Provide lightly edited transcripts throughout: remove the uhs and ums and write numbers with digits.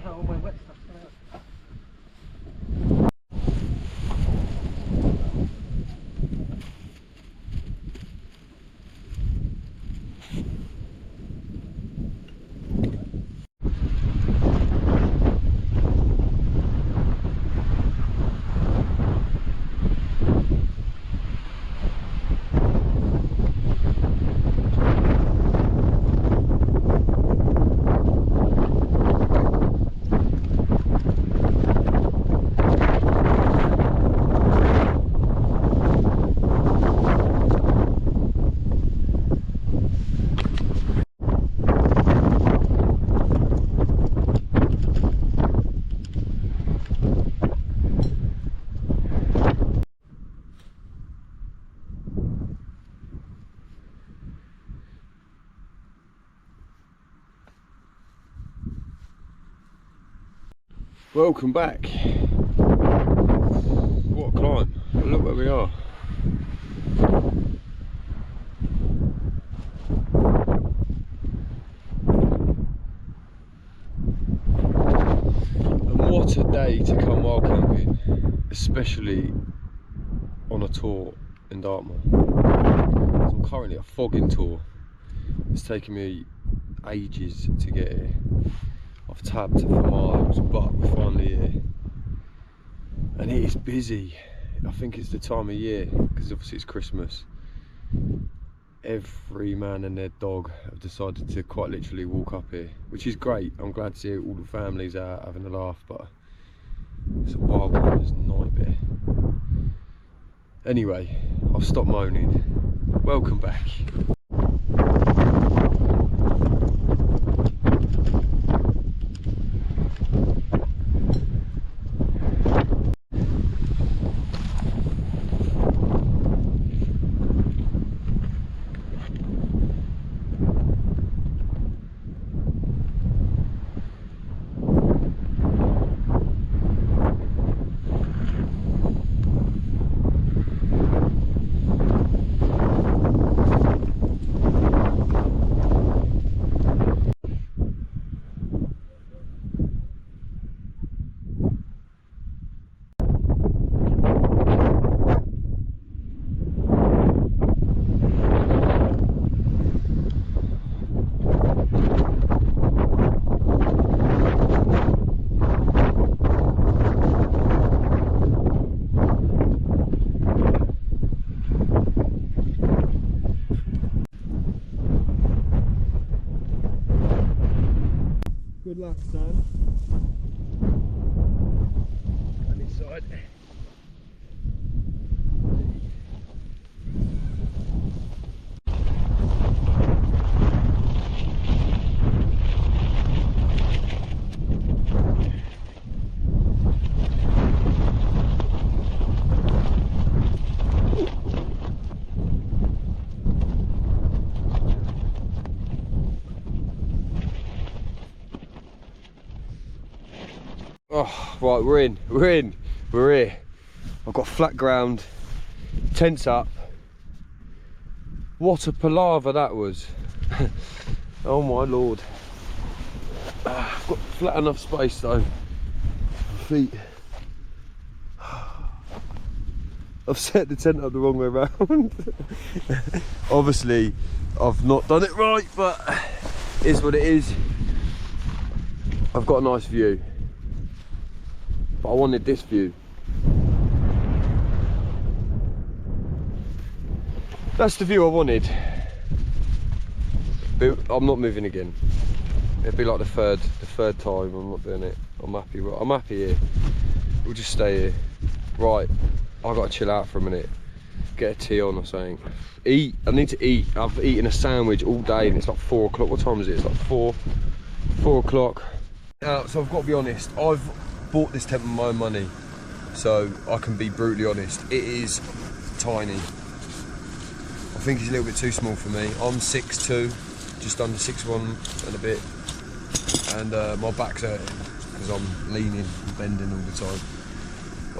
somehow all my wet stuff come out. Welcome back. What a climb. Look where we are. And what a day to come wild camping, especially on a tour in Dartmoor. I'm currently a fogging tour. It's taken me ages to get here. I've tabbed for miles, but we're finally here. And it is busy. I think it's the time of year, because obviously it's Christmas. Every man and their dog have decided to quite literally walk up here, which is great. I'm glad to see all the families out having a laugh, but it's a wild camper's nightmare. Anyway, I'll stop moaning. Welcome back. Good luck, son. And inside. Oh, right, we're here. I've got flat ground, tents up. What a palaver that was. Oh my lord. I've got flat enough space though. Feet. I've set the tent up the wrong way around. Obviously, I've not done it right, but it is what it is. I've got a nice view. But I wanted this view. That's the view I wanted. But I'm not moving again. It'd be like the third time I'm not doing it. I'm happy here. We'll just stay here. Right, I gotta chill out for a minute. Get a tea on or something. Eat, I need to eat. I've eaten a sandwich all day and it's like 4 o'clock. What time is it? It's like 4 o'clock. So I've got to be honest, I've bought this tent with my own money, so I can be brutally honest. It is tiny. I think it's a little bit too small for me. I'm 6'2", just under 6'1" and a bit, and my back's hurting because I'm leaning and bending all the time.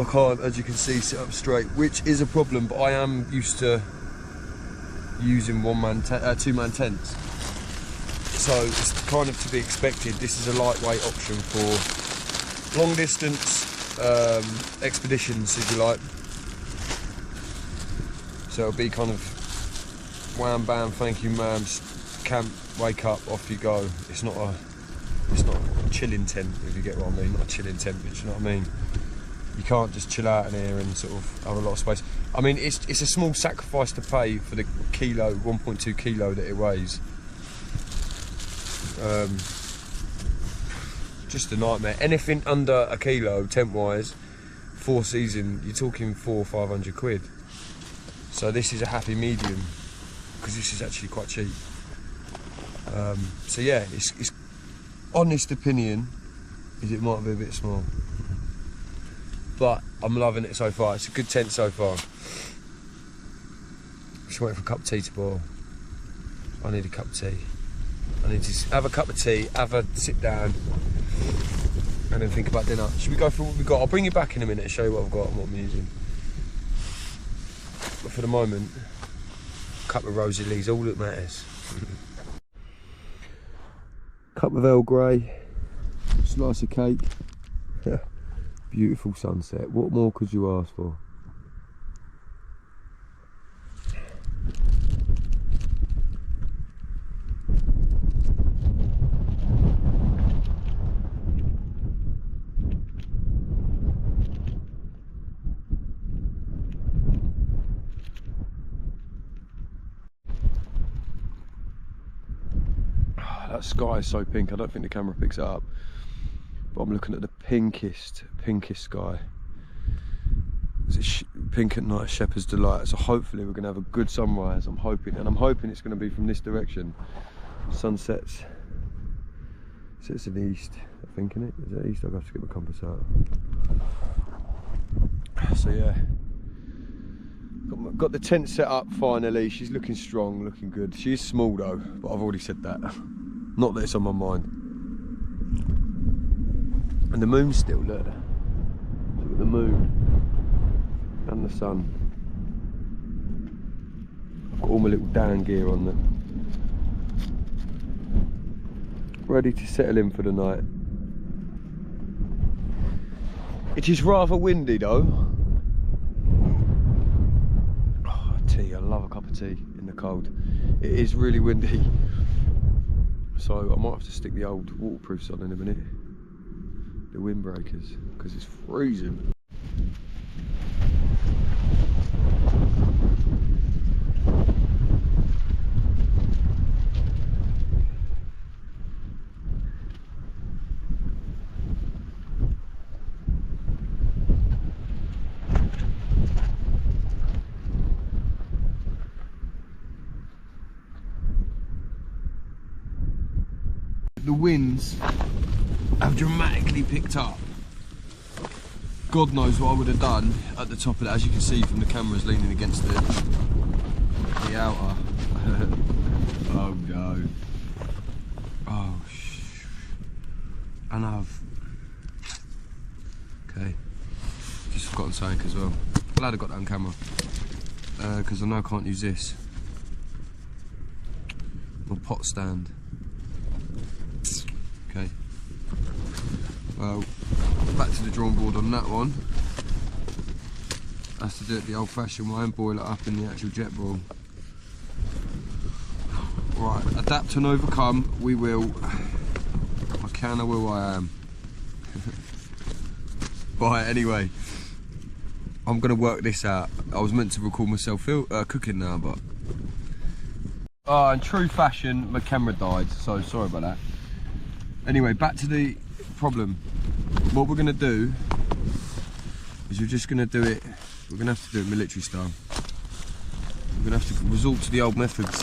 I can't, as you can see, sit up straight, which is a problem, but I am used to using two-man tents. So it's kind of to be expected. This is a lightweight option for long distance expeditions, if you like. So it'll be kind of wham bam, thank you ma'am, camp, wake up, off you go. It's not a chilling tent, if you get what I mean. Not a chilling tent, but you know what I mean. You can't just chill out in here and sort of have a lot of space. I mean, it's a small sacrifice to pay for the kilo, 1.2 kilo that it weighs. Just a nightmare. Anything under a kilo, tent-wise, 4 season, you're talking 400 or 500 quid. So this is a happy medium, because this is actually quite cheap. So yeah, it's honest opinion is it might be a bit small, but I'm loving it so far. It's a good tent so far. Just waiting for a cup of tea to boil. I need a cup of tea. I need to have a cup of tea, sit down, and then think about dinner. Should we go through what we've got? I'll bring you back in a minute and show you what I've got and what I'm using. But for the moment, a cup of Rosy Lee's all that matters. Cup of Earl Grey, slice of cake. Beautiful sunset. What more could you ask for? That sky is so pink, I don't think the camera picks it up, but I'm looking at the pinkest sky. It's pink at night, shepherd's delight. So hopefully we're going to have a good sunrise. I'm hoping it's going to be from this direction. Sun sets in the east, I think, innit? Is it east? I'll have to get my compass out. So yeah, got the tent set up finally. She's looking strong, looking good. She is small though, but I've already said that. Not that it's on my mind. And the moon's still, look. Look at the moon and the sun. I've got all my little down gear on there. Ready to settle in for the night. It is rather windy though. Oh, tea, I love a cup of tea in the cold. It is really windy. So I might have to stick the old waterproofs on in a minute. The windbreakers, because it's freezing. The winds have dramatically picked up. God knows what I would have done at the top of it. As you can see from the cameras leaning against the outer. Oh no. Oh and okay, just forgotten something as well. Glad I got that on camera, because I know I can't use this. My pot stand. Okay, well, back to the drawing board on that one. Has to do it the old fashioned way and boil it up in the actual jet boil. Right, adapt and overcome, we will. I can, I will, I am. Right, anyway, I'm going to work this out. I was meant to record myself cooking now, but... Oh, in true fashion, my camera died, so sorry about that. Anyway, back to the problem. What we're going to do is we're just going to do it, we're going to have to do it military style. We're going to have to resort to the old methods.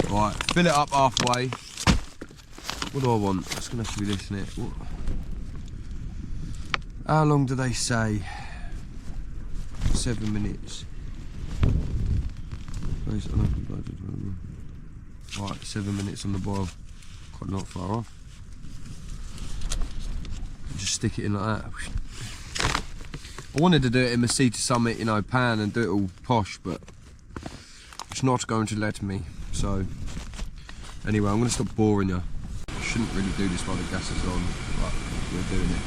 Right, fill it up halfway. What do I want? It's going to have to be this, isn't it? What? How long do they say? 7 minutes. Right, 7 minutes on the boil. Quite not far off. Just stick it in like that. I wanted to do it in the Sea to Summit, you know, pan and do it all posh, but it's not going to let me. So anyway, I'm going to stop boring you. I shouldn't really do this while the gas is on, but we're doing it.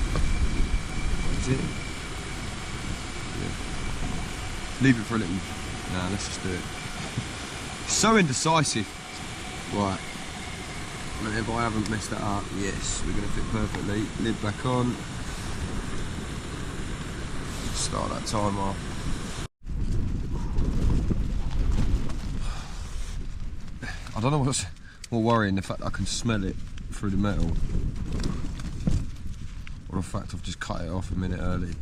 Is it? Yeah. Leave it for a little. Nah, let's just do it. So indecisive. Right. If I haven't messed that up, yes, we're going to fit perfectly. Lid back on. Start that timer. I don't know what's more worrying, the fact that I can smell it through the metal, or the fact I've just cut it off a minute early.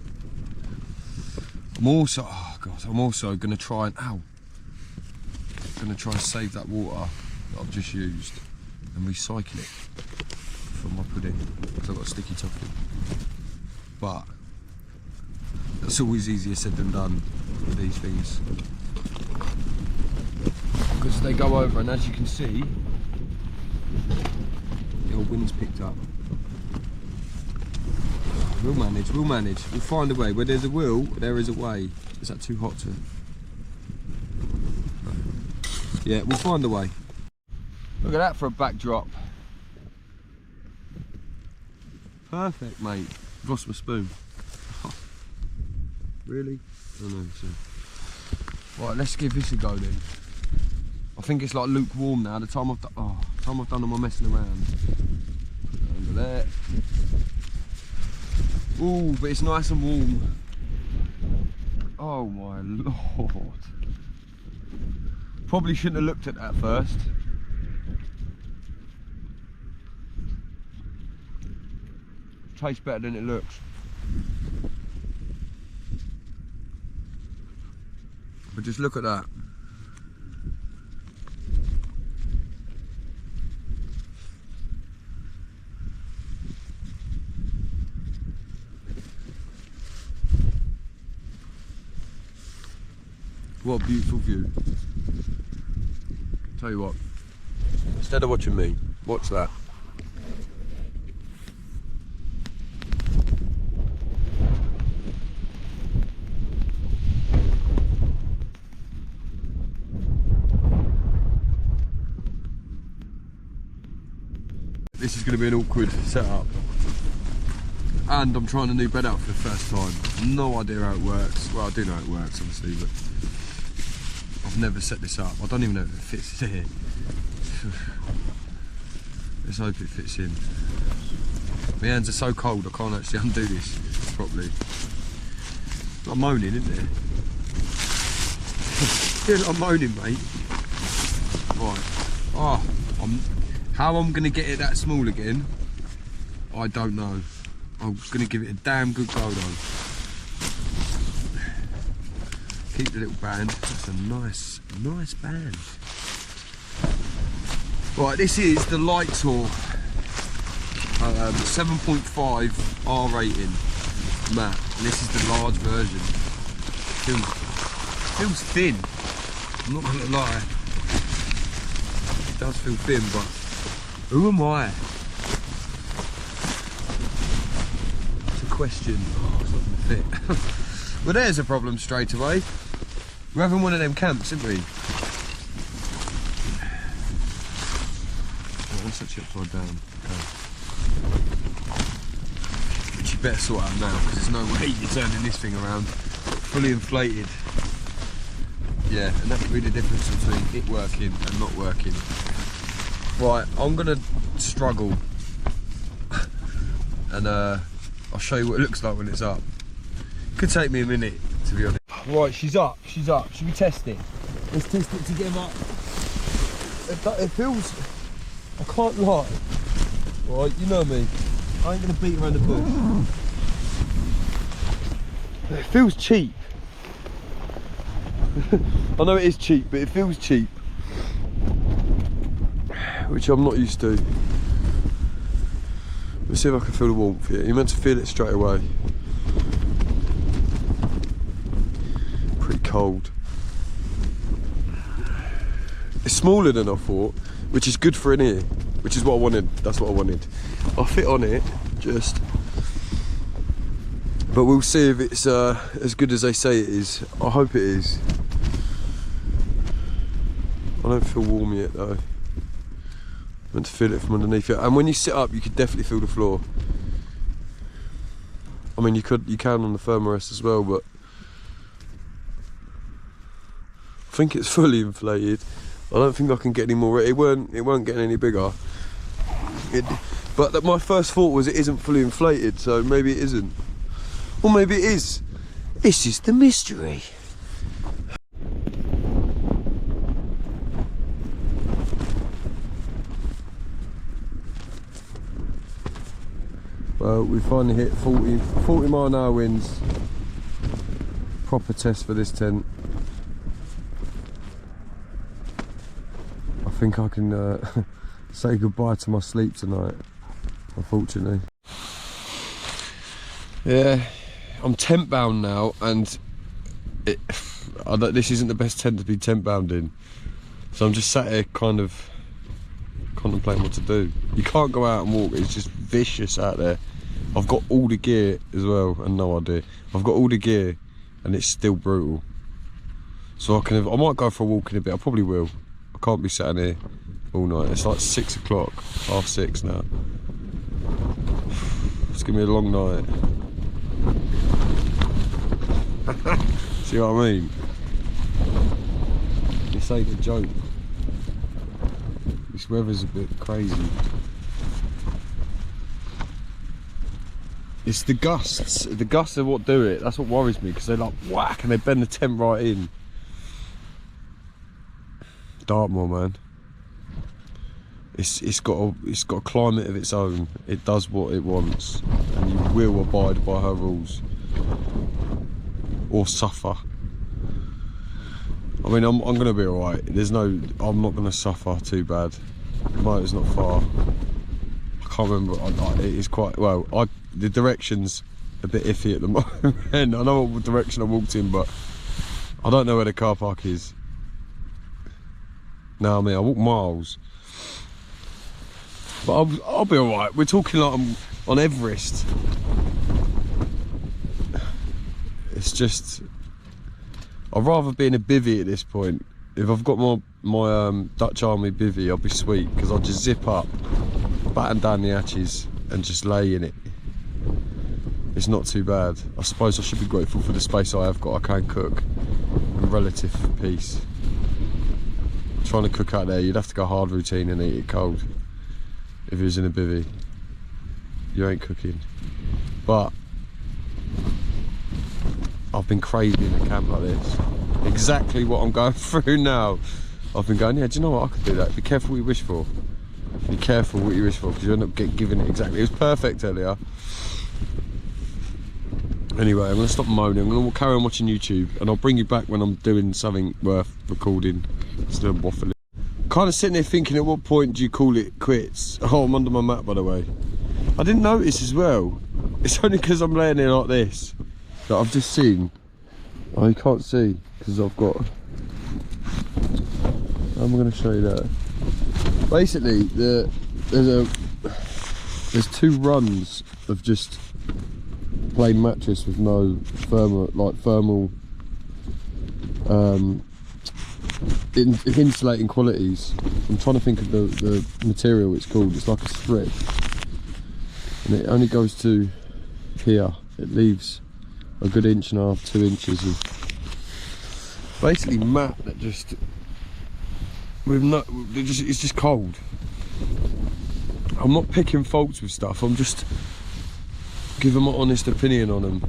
I'm also, oh God, I'm also going to try and, save that water that I've just used and recycle it for my pudding, because I've got a sticky toffee. But that's always easier said than done with these things, because they go over, and as you can see, the old wind's picked up. We'll manage, we'll find a way. Where there's a will, there is a way. Is that too hot to? No. Yeah, we'll find a way. Look at that for a backdrop. Perfect, mate. I've lost my spoon. Really? I don't know. So. Right, let's give this a go then. I think it's like lukewarm now. The time I've done, all my messing around. Put that under there. Ooh, but it's nice and warm. Oh my lord. Probably shouldn't have looked at that first. Tastes better than it looks. But just look at that. What a beautiful view. Tell you what, instead of watching me, watch that. This is going to be an awkward setup. And I'm trying a new bed out for the first time. No idea how it works. Well, I do know how it works, obviously, but I've never set this up. I don't even know if it fits here. Let's hope it fits in. My hands are so cold I can't actually undo this properly. I'm moaning, isn't it? I'm moaning, mate. Right. Oh, how I'm going to get it that small again, I don't know. I'm going to give it a damn good go though. Keep the little band. That's a nice band. Right, this is the Lightor 7.5 R rating mat. And this is the large version. Feels thin. I'm not going to lie. It does feel thin, but who am I? It's a question. Oh, it's not going to fit. Well, there's a problem straight away. We're having one of them camps, aren't we? Oh, what's that upside down? Okay. Which you better sort out now, because there's no way you're turning this thing around. Fully inflated. Yeah, and that could be the difference between it working and not working. Right, I'm gonna struggle, and I'll show you what it looks like when it's up. Could take me a minute, to be honest. Right, she's up. Should we test it? Let's test it together. It feels, I can't lie. Right, you know me. I ain't gonna beat around the bush. It feels cheap. I know it is cheap, but it feels cheap. Which I'm not used to. Let's see if I can feel the warmth here. You're meant to feel it straight away. Pretty cold. It's smaller than I thought, which is good for in here, which is what I wanted. That's what I wanted. I'll fit on it, just But we'll see if it's as good as they say it is. I hope it is. I don't feel warm yet though. I want to feel it from underneath it. And when you sit up, you can definitely feel the floor. I mean, you can on the thermarest as well, but I think it's fully inflated. I don't think I can get any more. It won't get any bigger. But my first thought was it isn't fully inflated, so maybe it isn't. Or maybe it is. This is the mystery. Well, we finally hit 40 mile an hour winds. Proper test for this tent. I think I can say goodbye to my sleep tonight, unfortunately. Yeah, I'm tent bound now, and this isn't the best tent to be tent bound in. So I'm just sat here kind of contemplating what to do. You can't go out and walk, it's just vicious out there. I've got all the gear as well, and no idea. I've got all the gear and it's still brutal. So I might go for a walk in a bit, I probably will. I can't be sat here all night. It's like 6 o'clock, 6:30 now. It's gonna be a long night. See what I mean? This ain't a joke. This weather's a bit crazy. It's the gusts. The gusts are what do it. That's what worries me, because they're like whack and they bend the tent right in. Dartmoor, man. It's got a climate of its own. It does what it wants, and you will abide by her rules or suffer. I mean, I'm gonna be alright. I'm not gonna suffer too bad. The motor's not far. I can't remember. It is quite well. The direction's a bit iffy at the moment. I know what direction I walked in, but I don't know where the car park is. No, I mean, I walk miles. But I'll be alright. We're talking like I'm on Everest. It's just, I'd rather be in a bivvy at this point. If I've got my Dutch Army bivvy, I'll be sweet, because I'll just zip up, batten down the hatches and just lay in it. It's not too bad. I suppose I should be grateful for the space I have got. I can cook in relative peace. Trying to cook out there, you'd have to go hard routine and eat it cold. If it was in a bivvy, you ain't cooking. But I've been crazy in a camp like this. Exactly what I'm going through now. I've been going, yeah, do you know what, I could do that. Be careful what you wish for. Be careful what you wish for, because you end up giving it exactly. It was perfect earlier. Anyway, I'm going to stop moaning. I'm going to carry on watching YouTube, and I'll bring you back when I'm doing something worth recording instead of waffling. Kind of sitting there thinking, at what point do you call it quits? Oh, I'm under my mat, by the way. I didn't notice as well. It's only because I'm laying there like this that I've just seen. Oh, you can't see because I've got. I'm going to show you that. Basically, there's 2 runs of just plain mattress with no thermal insulating qualities. I'm trying to think of the material it's called. It's like a strip, and it only goes to here. It leaves a good 1.5 to 2 inches of basically mat that just it's just cold. I'm not picking faults with stuff, I'm just giving my honest opinion on them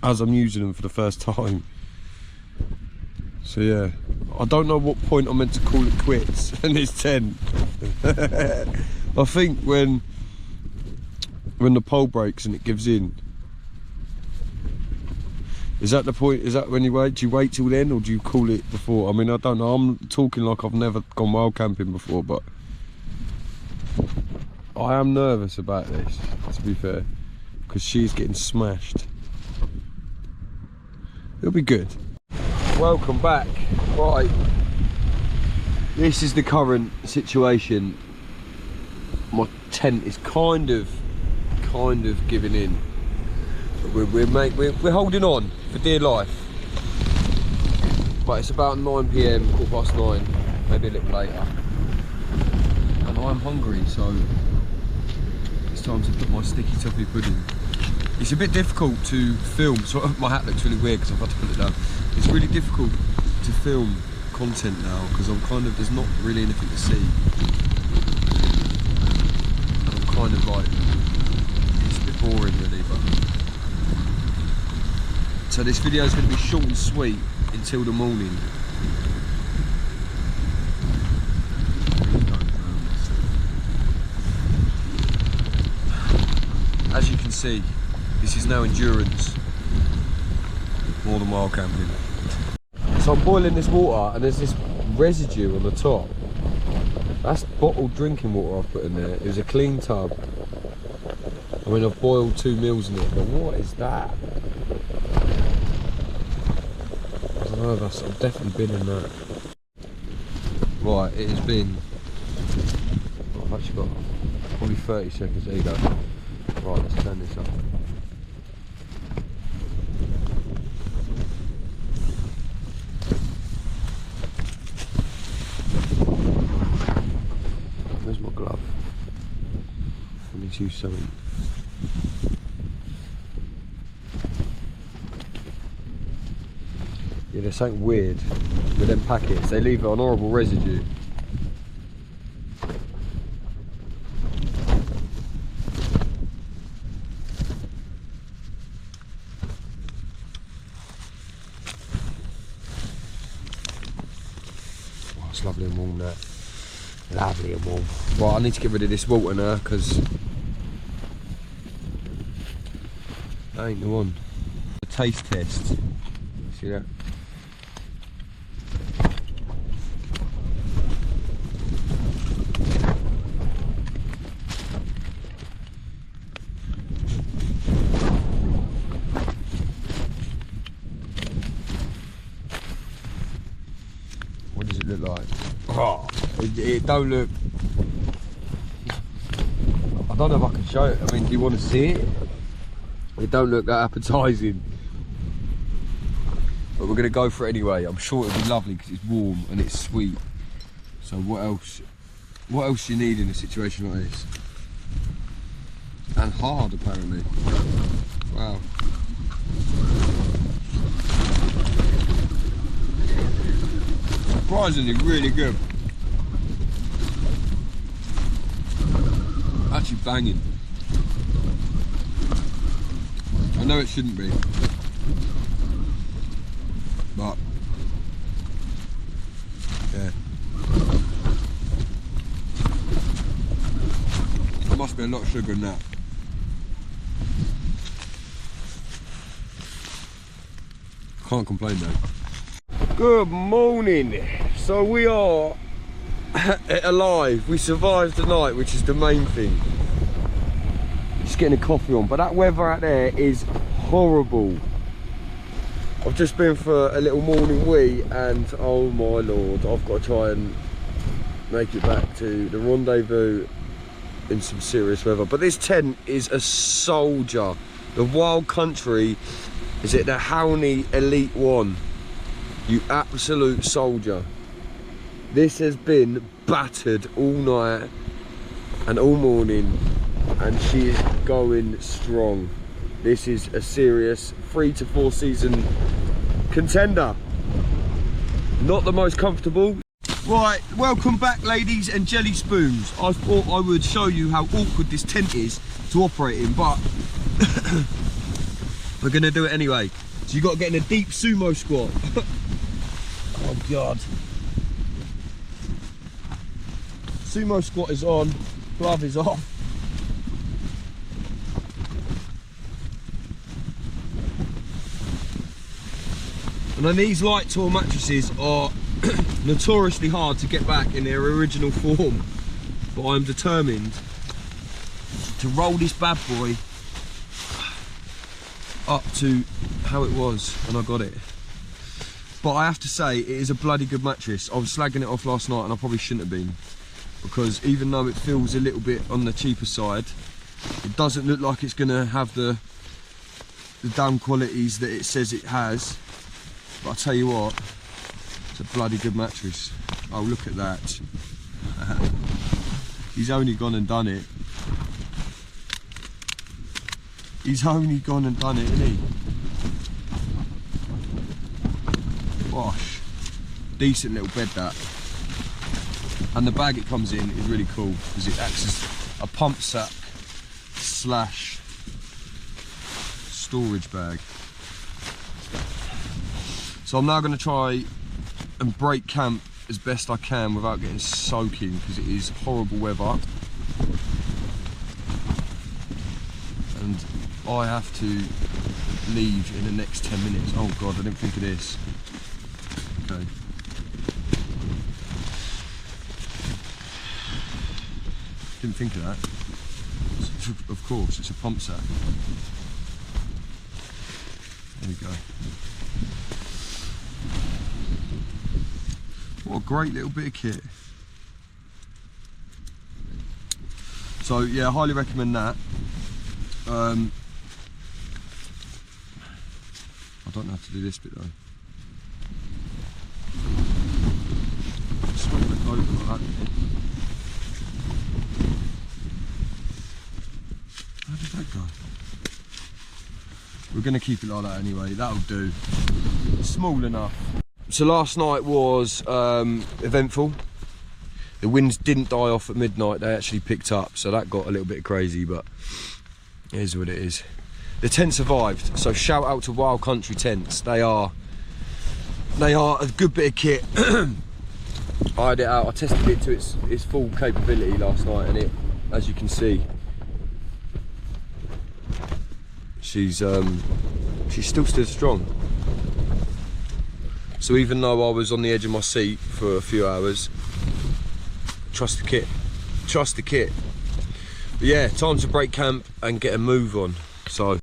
as I'm using them for the first time. So yeah, I don't know what point I'm meant to call it quits in this tent. I think when the pole breaks and it gives in. Is that the point? Is that when you wait? Do you wait till then, or do you call it before? I mean, I don't know. I'm talking like I've never gone wild camping before, but I am nervous about this, to be fair, because she's getting smashed. It'll be good. Welcome back. Right, this is the current situation. My tent is kind of giving in. We're holding on for dear life. But it's about 9 PM, 9:15, maybe a little later. And I'm hungry, so it's time to put my sticky toffee pudding. It's a bit difficult to film, so my hat looks really weird because I've had to put it down. It's really difficult to film content now because there's not really anything to see. And I'm kind of like, it's a bit boring really, but. So this video is going to be short and sweet until the morning. As you can see, this is now endurance more than wild camping. So I'm boiling this water and there's this residue on the top. That's bottled drinking water I've put in there. It was a clean tub. I mean, I've boiled 2 meals in it, but what is that? I don't know, I've definitely been in that. Right, it has been, I've actually got probably 30 seconds, there you go. Right, let's turn this up. Where's my glove? I need to use something. Yeah, there's something weird with them packets. They leave an horrible residue. Oh, it's lovely and warm there. Lovely and warm. Right, I need to get rid of this water now because that ain't the one. A taste test. See that? What does it look like? Oh, it don't look. I don't know if I can show it. I mean, do you want to see it? It don't look that appetising. But we're going to go for it anyway. I'm sure it'll be lovely because it's warm and it's sweet. So what else you need in a situation like this? And hard apparently. Wow. Surprisingly really good. Actually banging. I know it shouldn't be, but yeah, there must be a lot of sugar in that. Can't complain though. Good morning. So we are alive. We survived the night, which is the main thing. Just getting a coffee on, but that weather out there is horrible. I've just been for a little morning wee and oh my lord, I've got to try and make it back to the rendezvous in some serious weather. But this tent is a soldier. The Wild Country is it the Hawney Elite 1. You absolute soldier. This has been battered all night and all morning and she is going strong. This is a serious 3 to 4 season contender. Not the most comfortable. Right, welcome back ladies and jelly spoons. I thought I would show you how awkward this tent is to operate in, but we're gonna do it anyway. So you got to get in a deep sumo squat. Oh God. Sumo squat is on, glove is off. And then these light tall mattresses are notoriously hard to get back in their original form. But I'm determined to roll this bad boy up to how it was when I got it. But I have to say, it is a bloody good mattress. I was slagging it off last night and I probably shouldn't have been. Because even though it feels a little bit on the cheaper side, it doesn't look like it's gonna have the the damn qualities that it says it has, but I'll tell you what, it's a bloody good mattress. Oh, look at that. He's only gone and done it. He's only gone and done it, isn't he? Gosh, decent little bed that. And the bag it comes in is really cool because it acts as a pump sack slash storage bag. So I'm now going to try and break camp as best I can without getting soaking because it is horrible weather. And I have to leave in the next 10 minutes. Oh God, I didn't think of this. Okay. Didn't think of that. Of course, it's a pump sack. There we go. What a great little bit of kit. So yeah, I highly recommend that. I don't know how to do this bit though. Just wait for it open like that. How did that go? We're going to keep it like that anyway, that'll do. Small enough. So last night was eventful. The winds didn't die off at midnight, they actually picked up, so that got a little bit crazy, but it is what it is. The tent survived, so shout out to Wild Country Tents. They are a good bit of kit. I had it out, I tested it to its full capability last night, and it, as you can see, she's still stood strong. So even though I was on the edge of my seat for a few hours, trust the kit, trust the kit. But yeah, time to break camp and get a move on. So